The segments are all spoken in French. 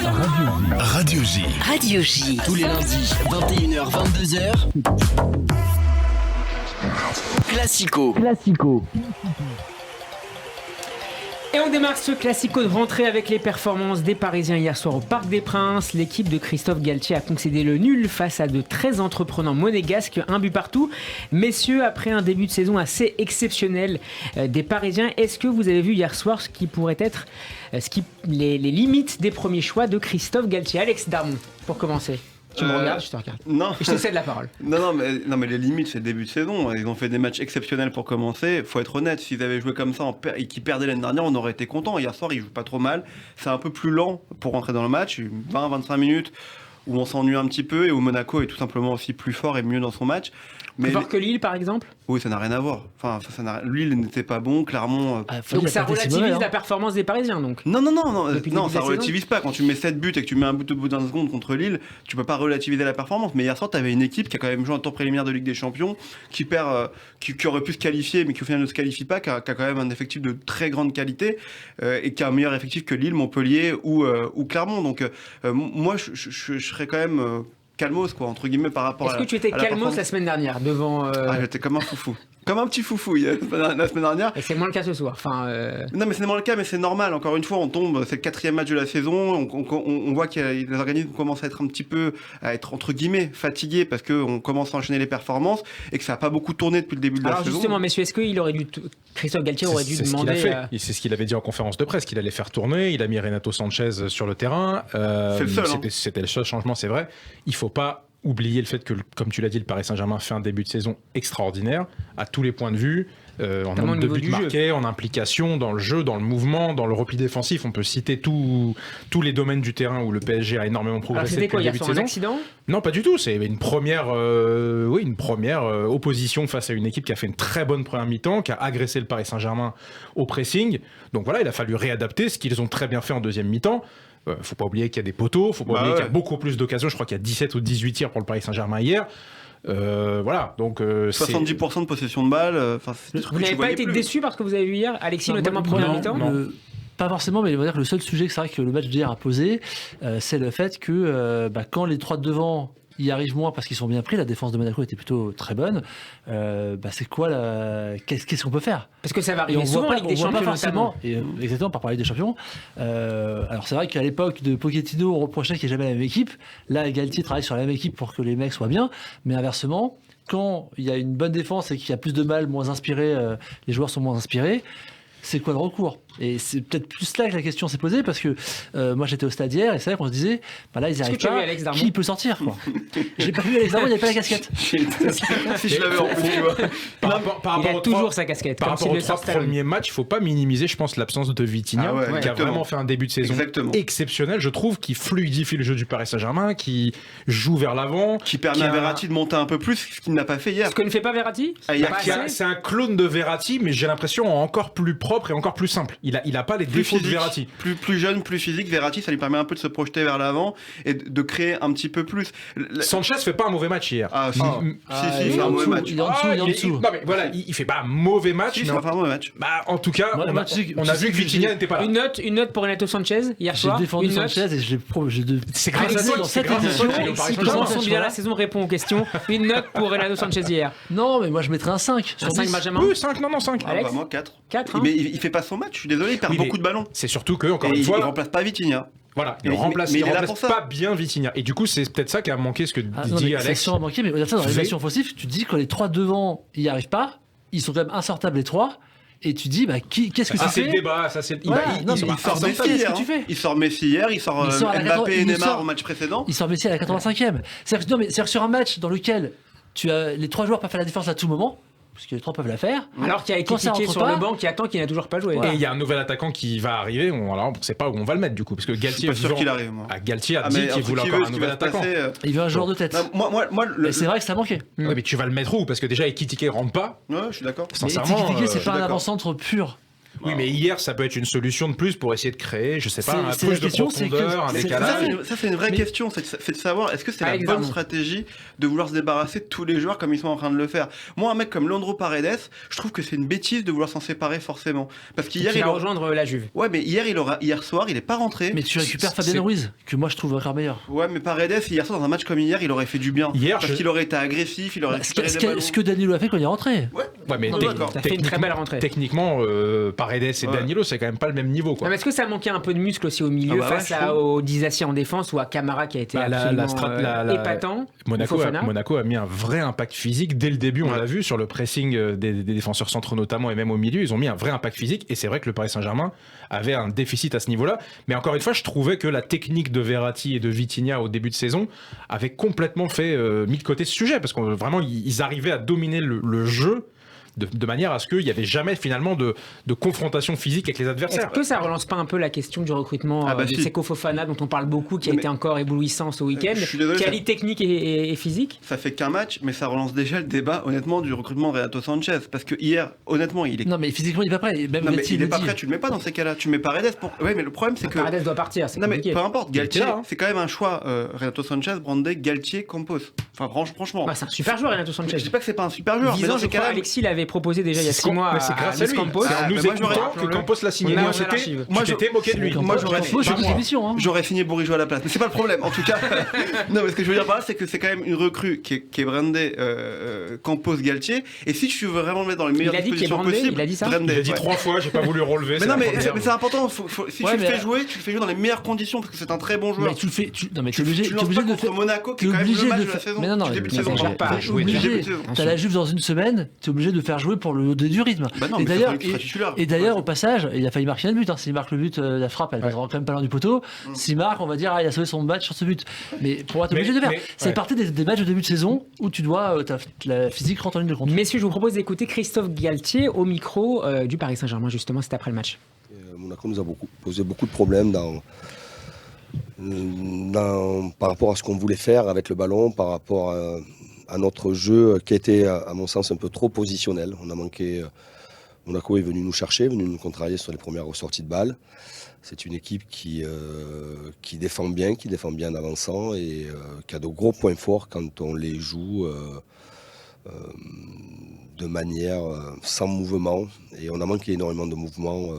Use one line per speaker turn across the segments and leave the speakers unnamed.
Radio J.
Radio J. Tous les lundis, 21h, 22h. Classico.
Et on démarre ce classico de rentrée avec les performances des Parisiens hier soir au Parc des Princes. L'équipe de Christophe Galtier a concédé le nul face à de très entreprenants monégasques, un but partout. Messieurs, après un début de saison assez exceptionnel des Parisiens, est-ce que vous avez vu hier soir ce qui pourrait être les limites des premiers choix de Christophe Galtier? Alex Darmon, pour commencer. Tu me regardes, je te regarde.
Non.
Je te cède la parole.
Non, mais les limites, c'est le début de saison. Ils ont fait des matchs exceptionnels pour commencer. Faut être honnête, s'ils avaient joué comme ça et qu'ils perdaient l'année dernière, on aurait été content. Hier soir, ils jouent pas trop mal. C'est un peu plus lent pour rentrer dans le match. 20-25 minutes où on s'ennuie un petit peu et où Monaco est tout simplement aussi plus fort et mieux dans son match.
Plus fort que Lille, par exemple?
Oui, ça n'a rien à voir. Enfin, Lille n'était pas bon, Clermont.
Donc ça relativise la performance des Parisiens, donc?
Non, ça relativise pas. Quand tu mets 7 buts et que tu mets un but au bout d'un seconde contre Lille, tu peux pas relativiser la performance. Mais hier soir, tu avais une équipe qui a quand même joué un tour préliminaire de Ligue des Champions, qui perd, qui aurait pu se qualifier, mais qui au final ne se qualifie pas, qui a quand même un effectif de très grande qualité et qui a un meilleur effectif que Lille, Montpellier ou Clermont. Donc moi, je serais quand même calmos, quoi, entre guillemets, par rapport à.
Est-ce que tu étais calmos la semaine dernière devant.
J'étais comme un foufou. Comme un petit foufou la semaine dernière.
Et c'est moins le cas ce soir.
Non, mais c'est moins le cas, mais c'est normal. Encore une fois, on tombe, c'est le 4e match de la saison. On voit que les organismes commencent à être un petit peu, à être entre guillemets fatigués parce qu'on commence à enchaîner les performances et que ça n'a pas beaucoup tourné depuis le début de la saison.
Alors justement, messieurs, est-ce qu'il aurait dû. Christophe Galtier aurait dû demander.
C'est ce qu'il avait dit en conférence de presse, qu'il allait faire tourner. Il a mis Renato Sanchez sur le terrain.
C'est le seul.
C'était le seul changement, c'est vrai. Il faut pas oublier le fait que, comme tu l'as dit, le Paris Saint-Germain fait un début de saison extraordinaire à tous les points de vue, en nombre de buts marqués, en implication dans le jeu, dans le mouvement, dans le repli défensif. On peut citer tous les domaines du terrain où le PSG a énormément progressé depuis le début de saison.
Un accident ?
Non, pas du tout. C'est une première opposition face à une équipe qui a fait une très bonne première mi-temps, qui a agressé le Paris Saint-Germain au pressing. Donc voilà, il a fallu réadapter, ce qu'ils ont très bien fait en deuxième mi-temps. Faut pas oublier qu'il y a des poteaux, faut pas oublier qu'il y a beaucoup plus d'occasions. Je crois qu'il y a 17 ou 18 tirs pour le Paris Saint-Germain hier. Voilà, donc
70% de possession de balles.
Vous n'avez pas été déçu par ce que vous avez vu hier, Alexis, notamment en première mi-temps?
Pas forcément, mais on va dire que le seul sujet que c'est vrai que le match d'hier a posé, c'est le fait que quand les trois de devant y arrivent moins parce qu'ils sont bien pris, la défense de Monaco était plutôt très bonne. C'est quoi qu'est-ce qu'on peut faire?
Parce que ça va arriver souvent en Ligue des Champions,
forcément. Exactement, par parler des champions. Alors c'est vrai qu'à l'époque de Pochettino, on reprochait qu'il n'y ait jamais la même équipe. Là, Galtier travaille sur la même équipe pour que les mecs soient bien, mais inversement, quand il y a une bonne défense et qu'il y a plus de balles, moins inspirés, les joueurs sont moins inspirés. C'est quoi le recours? Et c'est peut-être plus là que la question s'est posée, parce que moi j'étais au stade hier et c'est vrai qu'on se disait là ils n'y arrivent pas, qui peut sortir quoi. J'ai pas vu Alex Darmon, il n'y avait pas la casquette.
Si je l'avais en plus, tu vois.
Il a toujours sa casquette.
Par rapport aux 3 premiers matchs, il ne faut pas minimiser, je pense, l'absence de Vitinha, qui a vraiment fait un début de saison exceptionnel, je trouve, qui fluidifie le jeu du Paris Saint-Germain, qui joue vers l'avant,
qui permet à Verratti de monter un peu plus, ce qu'il n'a pas fait hier.
Ce que ne fait pas Verratti.
C'est un clone de Verratti, mais j'ai l'impression encore plus propre et encore plus simple. Il a pas les défauts de Verratti.
Plus jeune, plus physique. Verratti, ça lui permet un peu de se projeter vers l'avant et de créer un petit peu plus.
Sanchez fait pas un mauvais match hier.
Si, il fait un mauvais match.
Il est en dessous.
Non mais voilà, il fait pas un mauvais match.
Il fait pas un mauvais match.
En tout cas, on a vu que Vitinha n'était pas là.
Une note pour Renato Sanchez hier soir.
J'ai défendu Sanchez et
c'est grâce à
dans cette édition.
Si commençons bien la saison, répond aux questions. Une note pour Renato Sanchez hier.
Non, mais moi je mettrais un 5 sur
5 Benjamin.
Oui, 5, non 5.
Alex,
moi 4.
4.
Mais il fait pas son match, je suis désolé, il perd beaucoup de ballons.
C'est surtout que, encore
une
fois,
il remplace pas Vitinha.
Voilà, il remplace pas bien Vitinha. Et du coup, c'est peut-être ça qui a manqué, ce que dit Alex.
Ça a manqué, mais au-delà de ça, dans les actions offensives, tu te dis quand les trois devant, ils n'y arrivent pas, ils sont quand même insortables les trois. Et tu dis, qu'est-ce que tu fais?
C'est le débat, ça c'est.
Il sort Messi hier. Il sort Messi hier, il sort Mbappé et Neymar au match précédent.
Il sort Messi à la 85e. C'est-à-dire que sur un match dans lequel tu as les trois joueurs peuvent faire la différence à tout moment, parce que les trois peuvent la faire.
Alors qu'il y a Ekitike sur le banc qui attend, qui n'a toujours pas joué.
Et il y a un nouvel attaquant qui va arriver. Alors on ne sait pas où on va le mettre du coup, parce que Galtier, Galtier a dit qu'il voulait encore un nouvel attaquant.
Il veut un joueur de tête. C'est vrai que ça manquait.
Oui, mais tu vas le mettre où? Parce que déjà Ekitike rentre pas.
Ouais, je suis d'accord.
Sincèrement, Ekitike c'est pas un avant-centre pur.
Oui, mais hier, ça peut être une solution de plus pour essayer de créer, je sais pas, un plus de profondeur, un décalage.
Ça, c'est une vraie question, c'est de savoir, est-ce que c'est la bonne stratégie de vouloir se débarrasser de tous les joueurs comme ils sont en train de le faire. Moi, un mec comme Leandro Paredes, je trouve que c'est une bêtise de vouloir s'en séparer forcément. Parce qu'hier,
il va rejoindre la Juve.
Ouais, mais hier soir, il est pas rentré.
Mais tu récupères Fabien Ruiz, que moi je trouve encore meilleur.
Ouais, mais Paredes, hier soir, dans un match comme hier, il aurait fait du bien. Parce qu'il aurait été agressif, il aurait récupéré des ballons.
Ce que Danilo a fait quand il est rentré.
Ouais, mais
t'as fait une très belle rentrée.
Techniquement, Paredes et Danilo, c'est quand même pas le même niveau, quoi.
Mais est-ce que ça manquait un peu de muscle aussi au milieu face au Disasi en défense ou à Camara qui a été absolument épatant?
Monaco a mis un vrai impact physique dès le début, on l'a vu sur le pressing des défenseurs centraux notamment et même au milieu, ils ont mis un vrai impact physique et c'est vrai que le Paris Saint-Germain avait un déficit à ce niveau-là. Mais encore une fois, je trouvais que la technique de Verratti et de Vitinha au début de saison avait complètement mis de côté ce sujet parce que vraiment ils arrivaient à dominer le jeu. De manière à ce qu'il n'y avait jamais finalement de confrontation physique avec les adversaires.
Est-ce que ça relance pas un peu la question du recrutement de Seko Fofana dont on parle beaucoup, qui a été encore éblouissant ce week-end, qualité technique et physique?
Ça fait qu'un match, mais ça relance déjà le débat honnêtement du recrutement de Renato Sanchez, parce que hier, honnêtement, il est...
Non mais physiquement il est pas prêt. Même
il est pas prêt, tu le mets pas dans ces cas-là, tu mets Paredes pour... Ouais, mais le problème c'est que...
Paredes doit partir, c'est compliqué.
Non mais peu importe, Galtier, c'est quand même un choix, Renato Sanchez, brandé Galtier, Campos. Enfin franchement...
c'est un super joueur Renato Sanchez.
Je dis pas que c'est pas un super joueur, mais dans ces cas-là...
Alexis l'avait proposé déjà il y a 6 mois
c'est grâce à lui.
Campos.
Nous écoutons que Campos l'a signé. Moi, j'étais moqué de lui.
Moi, j'aurais signé Bourigeaud à la place. Mais c'est pas le problème, en tout cas. Non, mais ce que je veux dire par là, c'est que c'est quand même une recrue qui est brandée Campos Galtier. Et si tu veux vraiment le mettre dans les meilleures dispositions possibles,
il a dit ça.
Il a dit 3 fois, j'ai pas voulu relever.
Mais non, mais c'est important. Si tu le fais jouer, tu le fais jouer dans les meilleures conditions parce que c'est un très bon joueur.
Mais tu le fais. Non, mais tu es
obligé de faire Monaco, qui est quand même le match de la saison.
Mais non,
début de saison.
T'as la Juve dans une semaine, t'es obligé de faire jouer pour le du rythme. Et d'ailleurs, au passage, il a failli marquer un but. S'il marque le but, la frappe, elle va quand même pas loin du poteau. S'il marque, on va dire, il a sauvé son match sur ce but. Mais pour être obligé de faire. C'est partie des matchs de début de saison où tu dois, la physique rentre en ligne de compte.
Messieurs, je vous propose d'écouter Christophe Galtier au micro du Paris Saint-Germain, justement, c'est après le match.
Monaco nous a posé beaucoup de problèmes par rapport à ce qu'on voulait faire avec le ballon, par rapport à notre jeu qui était, à mon sens, un peu trop positionnel. On a manqué. Monaco est venu nous chercher, venu nous contrarier sur les premières ressorties de balles. C'est une équipe qui défend bien en avançant et qui a de gros points forts quand on les joue de manière sans mouvement. Et on a manqué énormément de mouvement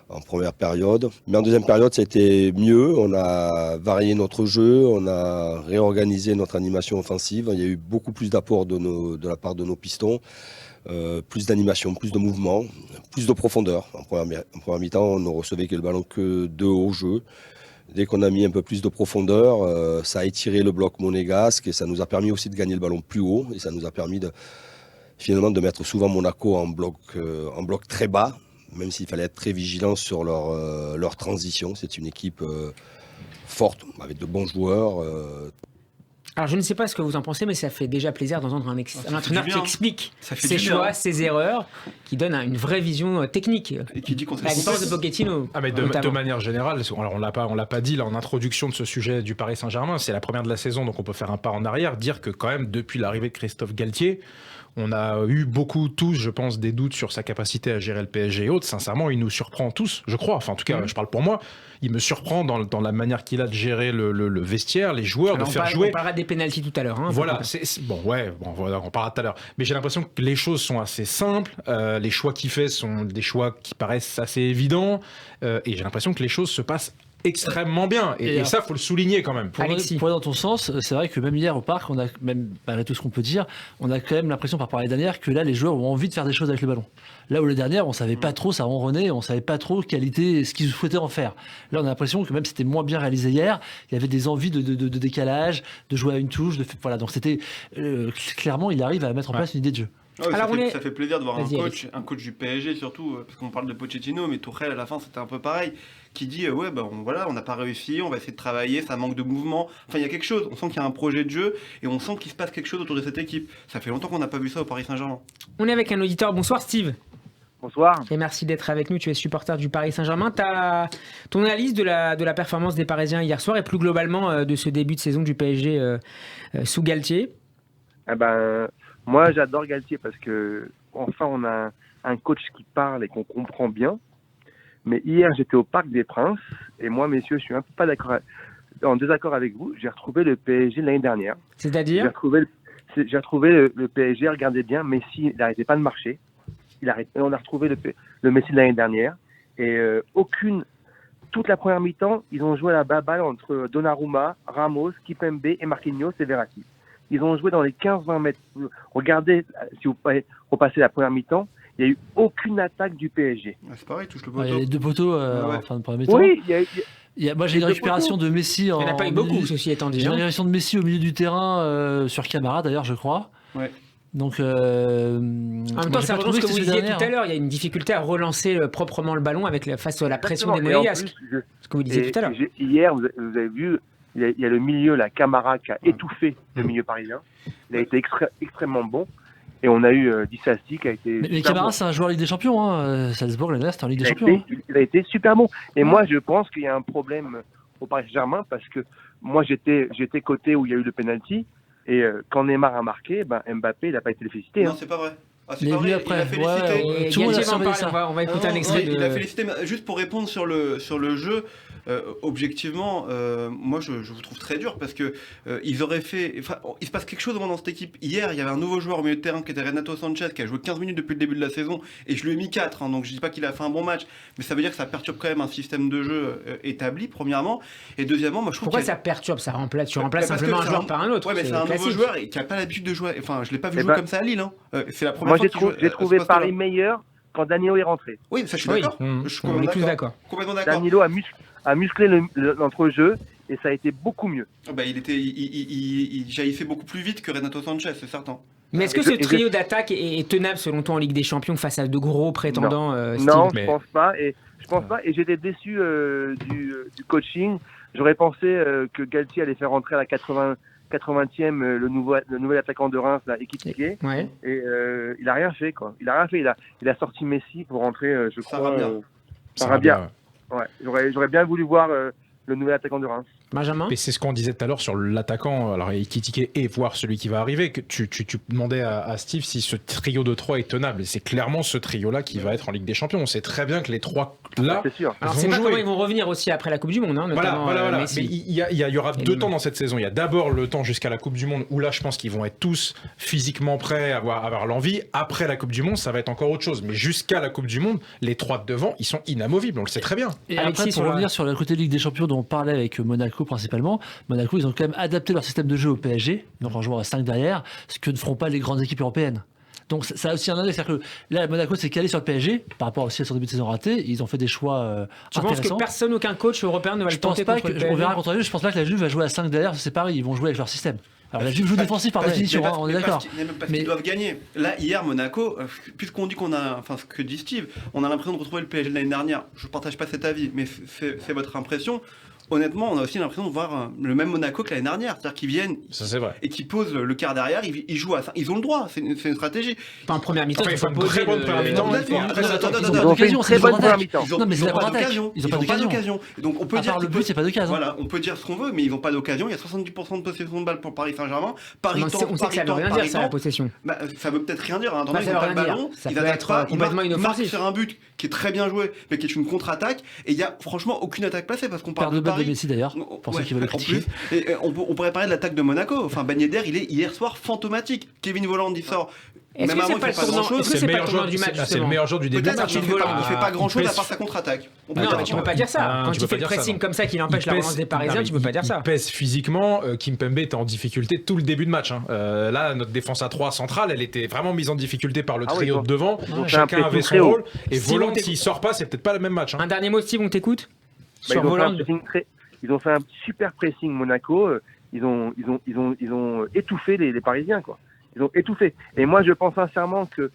en première période. Mais en deuxième période, ça a été mieux. On a varié notre jeu, on a réorganisé notre animation offensive. Il y a eu beaucoup plus d'apports de la part de nos pistons. Plus d'animation, plus de mouvement, plus de profondeur. En première mi-temps, on ne recevait que le ballon que de haut jeu. Dès qu'on a mis un peu plus de profondeur, ça a étiré le bloc monégasque et ça nous a permis aussi de gagner le ballon plus haut. Et ça nous a permis finalement de mettre souvent Monaco en bloc très bas, même s'il fallait être très vigilant sur leur transition. C'est une équipe forte, avec de bons joueurs.
Alors je ne sais pas ce que vous en pensez, mais ça fait déjà plaisir d'entendre un entraîneur qui explique ses choix, ses erreurs, qui donne une vraie vision technique.
Et qui dit qu'on
la différence de Pochettino.
Mais de manière générale, alors on l'a pas dit là en introduction de ce sujet du Paris Saint-Germain, c'est la première de la saison, donc on peut faire un pas en arrière, dire que quand même depuis l'arrivée de Christophe Galtier, on a eu beaucoup, tous, je pense, des doutes sur sa capacité à gérer le PSG et autres. Sincèrement, il nous surprend tous, je crois. Enfin, en tout cas, je parle pour moi. Il me surprend dans la manière qu'il a de gérer le vestiaire, les joueurs, de faire jouer.
On parlera des pénaltys tout à l'heure.
Voilà, on parlera tout à l'heure. Mais j'ai l'impression que les choses sont assez simples. Les choix qu'il fait sont des choix qui paraissent assez évidents. Et j'ai l'impression que les choses se passent extrêmement bien et ça faut le souligner quand même.
Pour aller dans ton sens, c'est vrai que même hier au parc, on a même malgré tout ce qu'on peut dire, on a quand même l'impression par rapport à l'année dernière que là les joueurs ont envie de faire des choses avec le ballon. Là où l'année dernière on savait pas trop, ça ronronnait, on savait pas trop qualité, ce qu'ils souhaitaient en faire. Là on a l'impression que même c'était moins bien réalisé hier, il y avait des envies de décalage, de jouer à une touche, voilà, donc c'était clairement il arrive à mettre en place une idée de jeu.
Ouais, ça fait plaisir de voir un coach du PSG surtout, parce qu'on parle de Pochettino, mais Tuchel à la fin c'était un peu pareil, qui dit on n'a pas réussi, on va essayer de travailler, ça manque de mouvement, enfin il y a quelque chose, on sent qu'il y a un projet de jeu et on sent qu'il se passe quelque chose autour de cette équipe. Ça fait longtemps qu'on n'a pas vu ça au Paris Saint-Germain.
On est avec un auditeur, bonsoir Steve.
Bonsoir.
Et merci d'être avec nous, tu es supporter du Paris Saint-Germain. Ton analyse de la performance des Parisiens hier soir et plus globalement de ce début de saison du PSG sous Galtier.
Moi, j'adore Galtier parce que enfin, on a un coach qui parle et qu'on comprend bien. Mais hier, j'étais au Parc des Princes, et moi, messieurs, je suis un peu pas en désaccord avec vous. J'ai retrouvé le PSG de l'année dernière.
C'est-à-dire
j'ai retrouvé le PSG, regardez bien, Messi, il n'arrêtait pas de marcher. On a retrouvé le Messi de l'année dernière. Et toute la première mi-temps, ils ont joué à la baballe entre Donnarumma, Ramos, Kimpembe et Marquinhos et Verratti. Ils ont joué dans les 15-20 mètres. Regardez, si vous repassez la première mi-temps, il n'y a eu aucune attaque du PSG.
C'est pareil, touche le
Il y a
poteau.
les 2 poteaux en fin de première mi-temps.
Oui,
Moi, j'ai une récupération de Messi.
Il n'y en a pas eu beaucoup, ceci étant dit.
J'ai une récupération de Messi au milieu du terrain sur Camara, d'ailleurs, je crois.
Ouais.
Donc,
en même temps, ça rejoint ce que vous disiez tout à l'heure. Il y a une difficulté à relancer proprement le ballon face à la pression des Monégasques. Ce que vous disiez tout à l'heure.
Hier, vous avez vu, il y a le milieu, la Camara, qui a étouffé le milieu parisien. Il a été extrêmement bon. Et on a eu Dissassi qui a été.
Mais Camara, bon. C'est un joueur Ligue des Champions. Hein. Salzbourg, l'année c'est en Ligue des Champions.
Il a été super bon. Et moi, je pense qu'il y a un problème au Paris Saint-Germain parce que moi, j'étais côté où il y a eu le penalty. Et quand Neymar a marqué, Mbappé, il n'a pas été félicité.
Non, c'est pas vrai.
C'est pas vrai. Après, il a félicité.
Tout le monde a surveillé ça. On va écouter un extrait.
Il a félicité. Juste pour répondre sur le jeu, objectivement, moi je vous trouve très dur parce que ils auraient fait. Enfin, il se passe quelque chose dans cette équipe. Hier, il y avait un nouveau joueur au milieu de terrain qui était Renato Sanchez qui a joué 15 minutes depuis le début de la saison et je lui ai mis 4. Donc je dis pas qu'il a fait un bon match, mais ça veut dire que ça perturbe quand même un système de jeu établi, premièrement. Et deuxièmement, moi je trouve.
Pourquoi ça perturbe? Tu remplaces simplement un joueur par un autre.
Ouais, mais c'est un nouveau joueur qui a pas l'habitude de jouer. Enfin, je l'ai pas vu jouer comme ça à Lille. C'est la première fois.
J'ai trouvé Paris meilleur quand Danilo est rentré.
Oui, ça je suis d'accord.
On est tous d'accord.
Complètement d'accord.
Danilo a musclé l'entrejeu et ça a été beaucoup mieux.
Il jaillissait beaucoup plus vite que Renato Sanchez, c'est certain.
Mais est-ce que ce trio d'attaque est tenable selon toi en Ligue des Champions face à de gros prétendants?
Non, je pense pas. Et j'étais déçu du coaching. J'aurais pensé que Galtier allait faire rentrer à la 80e le nouvel attaquant de Reims, là, Ekitike.
Ouais.
Et il a rien fait, quoi. Il a sorti Messi pour rentrer, je crois. Sarabia. Ouais. J'aurais bien voulu voir le nouvel attaquant de Reims.
Benjamin.
Mais c'est ce qu'on disait tout à l'heure sur l'attaquant, alors Ekitike et voir celui qui va arriver, que tu demandais à Steve si ce trio de 3 est tenable. Et c'est clairement ce trio-là qui va être en Ligue des Champions. On sait très bien que les 3 là
c'est sûr.
Alors, c'est pas comment ils vont revenir aussi après la Coupe du Monde, hein, notamment.
Voilà.
Messi.
Mais il y aura 2 temps dans cette saison. Il y a d'abord le temps jusqu'à la Coupe du Monde où là, je pense qu'ils vont être tous physiquement prêts, avoir l'envie. Après la Coupe du Monde, ça va être encore autre chose. Mais jusqu'à la Coupe du Monde, les 3 de devant, ils sont inamovibles. On le sait très bien.
Et après, pour revenir sur le côté Ligue des Champions dont on parlait avec Monaco principalement, Monaco, ils ont quand même adapté leur système de jeu au PSG, donc en jouant à 5 derrière, ce que ne feront pas les grandes équipes européennes. Donc ça a aussi un index, c'est-à-dire que là, Monaco s'est calé sur le PSG, par rapport aussi à son début de saison raté, ils ont fait des choix
tu
intéressants.
penses que aucun coach européen ne va le tenter contre le PSG?
On verra contre la Juve, je pense pas que la Juve va jouer à 5 derrière, c'est pareil, ils vont jouer avec leur système. Alors la Juve joue défensif par définition, on est d'accord.
Parce qu'ils doivent gagner. Là, hier, Monaco, puisqu'on dit ce que dit Steve, on a l'impression de retrouver le PSG de l'année dernière. Je ne partage pas cet avis, mais c'est votre impression. Honnêtement, on a aussi l'impression de voir le même Monaco que l'année dernière. C'est-à-dire qu'ils viennent et qu'ils posent le quart derrière, ils jouent à ça. Ils ont le droit, c'est une stratégie.
Pas en première mi-temps,
il faut une très bonne première mi-temps.
Ils ont fait une très bonne première mi-temps.
Non, mais c'est la
pas d'occasion. Ils n'ont pas d'occasion. Donc on peut dire
le but, c'est pas d'occasion.
Voilà, on peut dire ce qu'on veut, mais ils n'ont pas d'occasion. Il y a 70% de possession de balle pour Paris Saint-Germain.
On sait que ça veut rien dire, ça, la possession.
Ça veut peut-être rien dire. Ils n'ont pas le ballon,
ils attaquent pas. Complètement inoffensif.
Ils marquent sur un but qui est très bien joué, mais qui est une contre-attaque. Et il y a franchement aucune attaque placée parce qu'on parle de Paris.
De Messi d'ailleurs. Pour ceux qui veulent le critiquer.
Et on pourrait parler de l'attaque de Monaco. Enfin, Ben Yedder, il est hier soir fantomatique. Kevin Volland, il sort.
Est-ce que c'est pas grand-chose?
C'est le meilleur joueur du début de match.
Il fait pas grand-chose à part sa contre-attaque.
Non, mais tu peux pas dire ça. Quand il fait le pressing comme ça, qu'il empêche la relance des Parisiens, tu peux pas dire ça.
Il pèse physiquement. Kimpembe était en difficulté tout le début de match. Là, notre défense à 3 centrale, elle était vraiment mise en difficulté par le trio de devant. Chacun avait son rôle. Et Volland, s'il sort pas, c'est peut-être pas la même match.
Un dernier mot, Steve, on t'écoute sur Volland.
Ils ont fait un super pressing Monaco. Ils ont étouffé les Parisiens, quoi. Ils ont étouffé. Et moi, je pense sincèrement que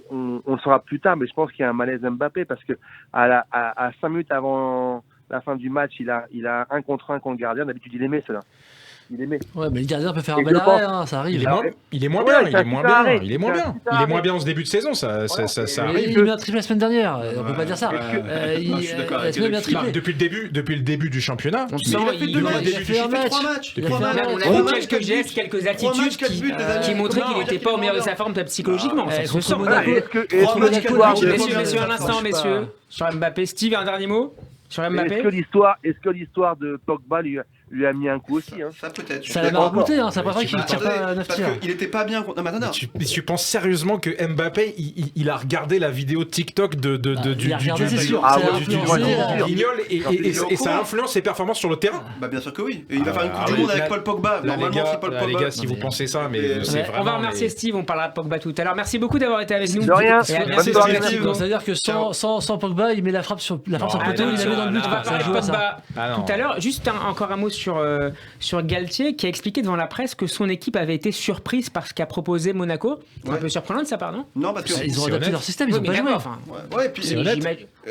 on saura plus tard, mais je pense qu'il y a un malaise Mbappé parce que à 5 minutes avant la fin du match, il a 1 contre 1 contre le gardien. D'habitude, il aimait cela. il aimait.
Ouais, mais le gardien peut faire un
Et
bel
je
arrêt,
pense-
hein, ça arrive.
Il est moins bien, il est moins
Ouais,
bien,
c'est
il
un
est moins
super
bien,
arrêt,
il est moins
c'est un
bien.
super
Il est
arrêt.
moins bien en ce début de saison, ça
Mais
arrive.
il met un triple la semaine dernière, on peut pas dire ça.
je suis d'accord
La semaine
avec
triplé.
Depuis le début du championnat,
On
mais-
sent,
Il a fait
il-
deux
il-
matchs,
il a fait un match.
3 matchs.
Il a fait
Trois
un
matchs.
match.
On a
Trois
vu
matchs,
quelques gestes, quelques attitudes
quatre buts, les amis.
qui montraient qu'il
Non,
n'était pas au meilleur de sa forme psychologiquement. Ça se
contre
sent.
Monaco.
Est-ce que
Trois matchs,
l'histoire
quatre
de-
buts.
Messieurs, un instant, messieurs. Sur Mbappé, Steve, un dernier mot sur
est-ce
Mbappé.
que l'histoire de Pogba lui a mis un coup aussi, hein.
Ça peut-être.
Ça l'a raconté, hein, ça
Mais
pas vrai
tu
qu'il
vas-
tire pas 9
Parce
tirs.
qu'il était pas bien contre. Non, mais attends,
Mais tu penses sérieusement que Mbappé, il a regardé la vidéo TikTok
Il a regardé, c'est sûr.
Ah
Ça l'a
ouais,
influencé,
sûr.
Guignol et ça influence ses performances sur le terrain.
Bah bien sûr que oui. Et il va faire une
Ah
Coupe du
oui,
Monde
là-
avec Paul Pogba.
Là, les
Normalement,
gars,
c'est Paul
les
Pogba.
gars, si vous pensez ça, mais
Mais-
c'est
Ouais,
vraiment.
on va remercier Steve, on parlera de Pogba tout à l'heure. Merci beaucoup d'avoir été avec nous.
De rien.
Et à
Bonne
bientôt,
soirée,
Steve.
Steve.
C'est-à-dire que sans Pogba, il met la frappe sur
Non,
poteau, il la met dans le but.
On va
quoi. Ça
parler de
joue à ça.
Pogba
Ah non.
tout à l'heure. Juste encore un mot sur Galtier qui a expliqué devant la presse que son équipe avait été surprise par ce qu'a proposé Monaco. C'est un
Ouais.
peu surprenant de sa part, non?
Non, parce que.
Ils ont
C'est
adapté
honnête.
leur système, ils
Oui,
ont
mais
pas joué.
d'accord, enfin,
Ouais, et puis.
C'est honnête.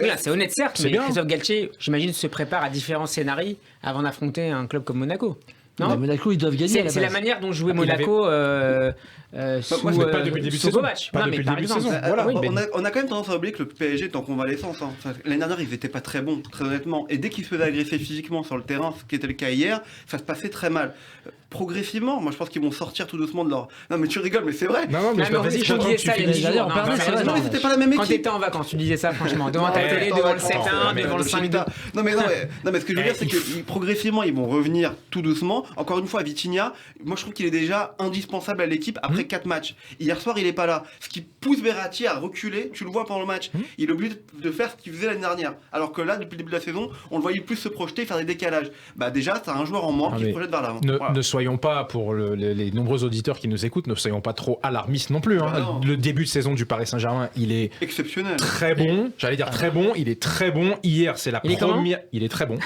Oui, c'est honnête certes,
C'est
mais
bien.
Christophe Galtier, j'imagine, se prépare à différents scénarios avant d'affronter un club comme Monaco.
Mais
Non,
Monaco, ils doivent gagner. à
c'est la
base.
manière dont jouait
Il avait-
Monaco sous,
moi, je mets pas depuis le début de
sous
saison.
Kovac.
Pas
Non,
depuis
mais
le
par
début de
exemple.
saison. Voilà.
oui,
On a quand même tendance à oublier que le PSG est en convalescence. Hein. Enfin, l'année dernière, ils étaient pas très bons, très honnêtement. Et dès qu'ils se faisaient agresser physiquement sur le terrain, ce qui était le cas hier, ça se passait très mal. Progressivement, moi je pense qu'ils vont sortir tout doucement de leur. Non, mais tu rigoles, mais c'est vrai.
Non,
Non, mais
vas-y,
on disait
j'attends
ça
que tu
il y a
finisses.
10 jours.
D'ailleurs, on
Non,
perdait,
mais
c'est vrai,
Non, mais c'était pas la même
Quand
équipe.
t'étais en vacances, tu disais ça franchement. Devant ta
Ouais,
télé,
attends,
devant le
attends,
7-1,
mais
devant le 5-2.
Non mais ce que je veux dire c'est que progressivement ils vont revenir tout doucement. Encore une fois, Vitinha, moi je trouve qu'il est déjà indispensable à l'équipe après 4 matchs. Hier soir il est pas là, ce qui pousse Verratti à reculer. Tu le vois pendant le match, il est obligé de faire ce qu'il faisait l'année dernière. Alors que là depuis le début de la saison, on le voyait plus se projeter, faire des décalages. Bah déjà t'as un joueur en moins
Ah,
qui se
mais
projette vers l'avant.
Ne
Voilà.
soyons pas, pour les nombreux auditeurs qui nous écoutent, ne soyons pas trop alarmistes non plus. Hein.
Ah non.
Le début de saison du Paris Saint-Germain, il est
Exceptionnel.
très bon. J'allais dire très bon. Il est très bon. Hier, c'est la
Il est comment
première. Il est très bon.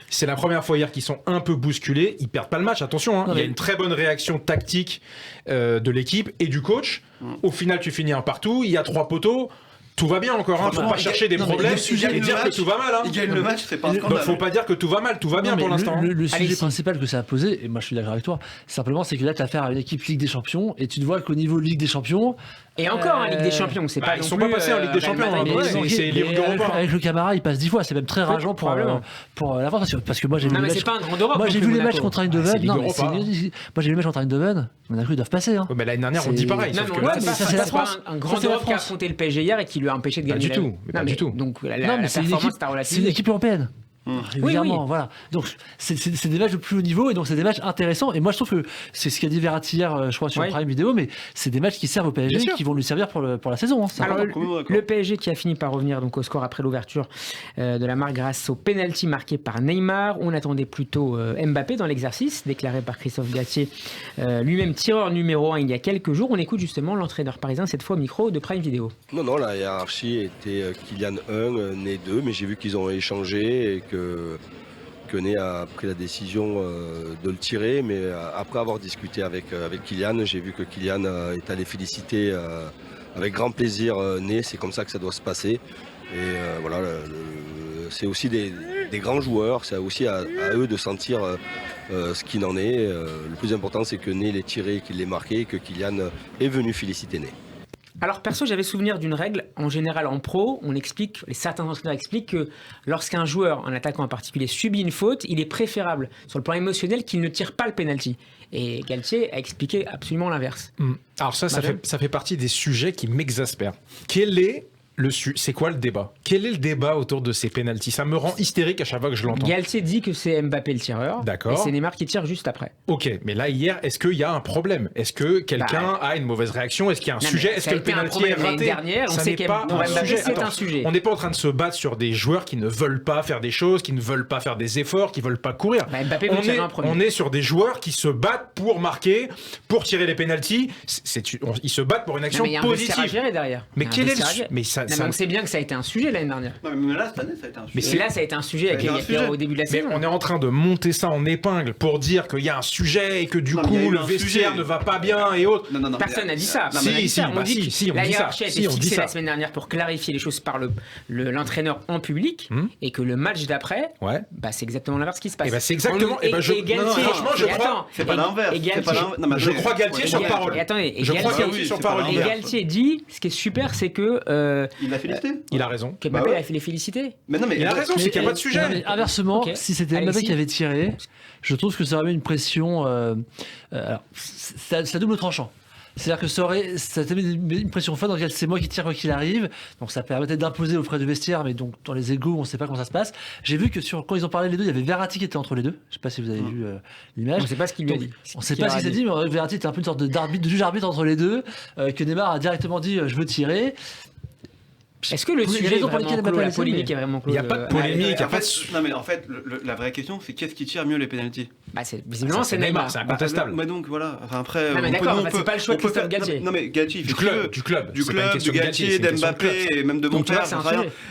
C'est la première fois hier qu'ils sont un peu bousculés. Ils perdent pas le match. Attention. Hein.
Non,
Il y a
mais-
une très bonne réaction tactique de l'équipe et du coach. Au final, tu finis un partout. Il y a 3 poteaux. Tout va bien encore. Hein. Faut
Franchement,
pas chercher des
non, mais
problèmes
le sujet
et
du
dire que
match,
tout va mal. Hein.
Il gagne le match, c'est pas un
Bah,
scandale.
faut pas dire que tout va mal. Tout va bien
Non, mais
pour l'instant.
Le sujet
Allez-y.
principal que ça a posé, et moi je suis d'accord avec toi, simplement c'est que là tu as affaire à une équipe Ligue des Champions et tu te vois qu'au niveau Ligue des Champions,
Et encore en Ligue des Champions, c'est
bah,
pas
ils
non
sont
plus,
pas passés en Ligue des
Real
Champions,
Madrid,
hein,
mais-
ouais, c'est les routes
avec,
d'Europe.
avec le Camara, il passe 10 fois, c'est même très rageant
probablement.
pour la France parce que moi j'ai vu
Non,
le
mais
match.
c'est pas un grand Europe.
Moi
non
j'ai
plus,
vu les
Monaco.
matchs contre
c'est
Eindhoven.
Ligue
Non, mais
Europa,
c'est-
hein.
moi j'ai vu le match contre Eindhoven. Monaco ils doivent passer. Hein.
Mais l'année dernière, on dit
C'est-
pareil.
Non,
Sauf
mais
que
on
là,
dit
mais
pas,
ça, c'est la
c'est pas
France.
un grand
Ça, c'est la
Europe qui a
France.
affronté le PSG hier et qui lui a empêché de
Pas
gagner.
du tout, mais pas du tout.
Donc la
Non, mais c'est une
performance,
équipe,
t'as
c'est une
relativisé.
équipe européenne. Régulièrement,
Oui.
voilà. Donc c'est des matchs de plus haut niveau et donc c'est des matchs intéressants. Et moi je trouve que c'est ce qu'a dit Verratti hier, je crois sur
Oui.
Prime Vidéo, mais c'est des matchs qui servent au PSG,
Bien sûr.
qui vont lui servir pour la saison. Hein. Ça-
Alors,
complètement d'accord.
le PSG qui a fini par revenir donc au score après l'ouverture de la marque grâce au penalty marqué par Neymar. On attendait plutôt Mbappé dans l'exercice, déclaré par Christophe Galtier, lui-même tireur numéro 1 il y a quelques jours. On écoute justement l'entraîneur parisien, cette fois au micro de Prime Vidéo.
Non, la hiérarchie était Kylian 1, Né 2, mais j'ai vu qu'ils ont échangé et que Né a pris la décision de le tirer. Mais après avoir discuté avec Kylian, j'ai vu que Kylian est allé féliciter avec grand plaisir Né. C'est comme ça que ça doit se passer. Et voilà, c'est aussi des grands joueurs. C'est aussi à eux de sentir ce qu'il en est. Le plus important, c'est que Né l'ait tiré, qu'il l'ait marqué, et que Kylian est venu féliciter Né.
Alors perso, j'avais souvenir d'une règle, en général en pro, on explique, certains entraîneurs expliquent que lorsqu'un joueur, un attaquant en particulier, subit une faute, il est préférable sur le plan émotionnel qu'il ne tire pas le penalty. Et Galtier a expliqué absolument l'inverse.
Alors ça
Madame
fait partie des sujets qui m'exaspèrent. C'est quoi le débat? Quel est le débat autour de ces pénaltys? Ça me rend hystérique à chaque fois que je l'entends.
Galtier dit que c'est Mbappé le tireur,
D'accord.
et c'est Neymar qui tire juste après.
Ok, mais là hier, est-ce qu'il y a un problème? Est-ce que quelqu'un a une mauvaise réaction? Est-ce qu'il y a un
Non,
sujet?
mais
Est-ce
ça
que
a
le
été un
pénalty est
problème l'année
raté?
dernière, on
Ça
sait
n'est
que
pas
pour
un
Mbappé,
sujet.
c'est
Attends,
un sujet.
On n'est pas en train de se battre sur des joueurs qui ne veulent pas faire des choses, qui ne veulent pas faire des efforts, qui ne veulent pas courir.
Bah, Mbappé veut tirer un premier.
On est sur des joueurs qui se battent pour marquer, pour tirer les pénaltys. Ils se battent pour une
Non,
action
mais il y a un vestiaire à
positive.
gérer derrière.
Mais
Il y a un
quel est
vestiaire à
le
gérer.
mais ça
on sait bien que ça a été un sujet l'année dernière.
Non, mais là, cette année, ça a été un sujet.
Et là, ça a été un sujet avec au début de la saison.
Mais on est en train de monter ça en épingle pour dire qu'il y a un sujet et que du coup, le vestiaire ne va pas bien et autres.
Non.
Personne n'a dit ça.
On dit que
la hiérarchie a été fixée la semaine dernière pour clarifier les choses par l'entraîneur en public et que le match d'après, c'est exactement l'inverse qui se passe.
C'est exactement. Franchement, je crois.
C'est pas l'inverse.
Je crois Galtier sur parole.
Je crois Galtier sur parole. Et Galtier dit, ce qui est super, c'est que
il l'a félicité.
Il a raison.
Que Mbappé a fait les féliciter.
Mais non, mais
il a raison, c'est qu'il n'y a pas de sujet.
Mais inversement, si c'était Mbappé qui avait tiré, je trouve que ça aurait mis une pression. Alors, c'est à double tranchant. C'est-à-dire que ça te met une pression forte dans laquelle c'est moi qui tire quoi qu'il arrive. Donc ça permettait d'imposer aux frais de vestiaire, mais donc dans les égos, on ne sait pas comment ça se passe. J'ai vu que quand ils ont parlé les deux, il y avait Verratti qui était entre les deux. Je ne sais pas si vous avez vu l'image.
On ne sait pas ce qu'il lui a dit.
On ne sait pas ce qu'il s'est dit, mais Verratti était un peu une sorte de juge-arbitre entre les deux, que Neymar a directement dit je veux tirer.
Est-ce que le sujet est vraiment clos, la polémique est vraiment clos?
Il n'y a pas de polémique.
Non, mais en fait, la vraie question, c'est qu'est-ce qui tire mieux les pénaltys?
Visiblement, c'est Neymar.
C'est incontestable.
Mais donc, voilà. Après,
non, mais d'accord, c'est pas le choix de Christophe Galtier.
Non, mais Galtier, il
fait
du club, de Galtier, d'Mbappé et même de mon père.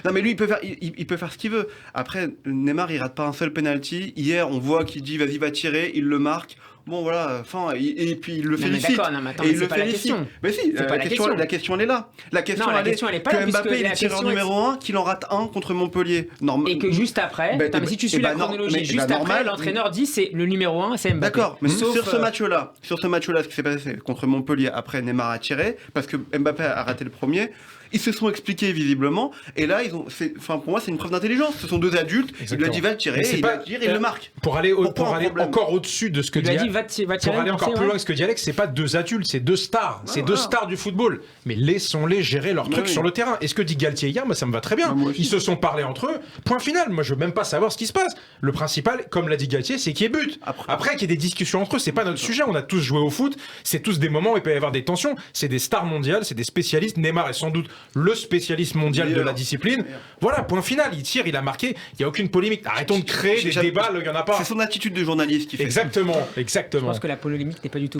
Non, mais lui, il peut faire ce qu'il veut. Après, Neymar, il rate pas un seul penalty. Hier, on voit qu'il dit vas-y, va tirer, il le marque. Bon voilà, et puis il le félicite.
Et il le félicite.
Mais si, la question elle est là. La question elle est pas que Mbappé il est tireur numéro 1, qu'il en rate un contre Montpellier.
Et que juste après, si tu suis la chronologie, juste après, l'entraîneur dit c'est le numéro 1, c'est Mbappé.
D'accord, mais sur ce match-là, ce qui s'est passé contre Montpellier, après Neymar a tiré, parce que Mbappé a raté le premier. Ils se sont expliqués visiblement, et là, pour moi, c'est une preuve d'intelligence. Ce sont deux adultes, il lui a dit va le tirer, et il le marque.
Pour aller encore au-dessus de ce que dit pour aller encore plus loin que ce que dit Alex, c'est pas deux adultes, c'est deux stars. C'est deux stars du football. Mais laissons-les gérer leur truc sur le terrain. Et ce que dit Galtier hier, ça me va très bien. Ils se sont parlé entre eux. Point final. Moi, je veux même pas savoir ce qui se passe. Le principal, comme l'a dit Galtier, c'est qu'il y ait but. Après, qu'il y ait des discussions entre eux, c'est pas notre sujet. On a tous joué au foot. C'est tous des moments où il peut y avoir des tensions. C'est des stars mondiales, c'est des spécialistes. Neymar est sans doute le spécialiste mondial de la discipline. Voilà, point final. Il tire, il a marqué. Il n'y a aucune polémique. Arrêtons de créer des débats, il n'y en a pas.
C'est son attitude de journaliste qui fait
Exactement.
Je pense que la polémique n'est pas du tout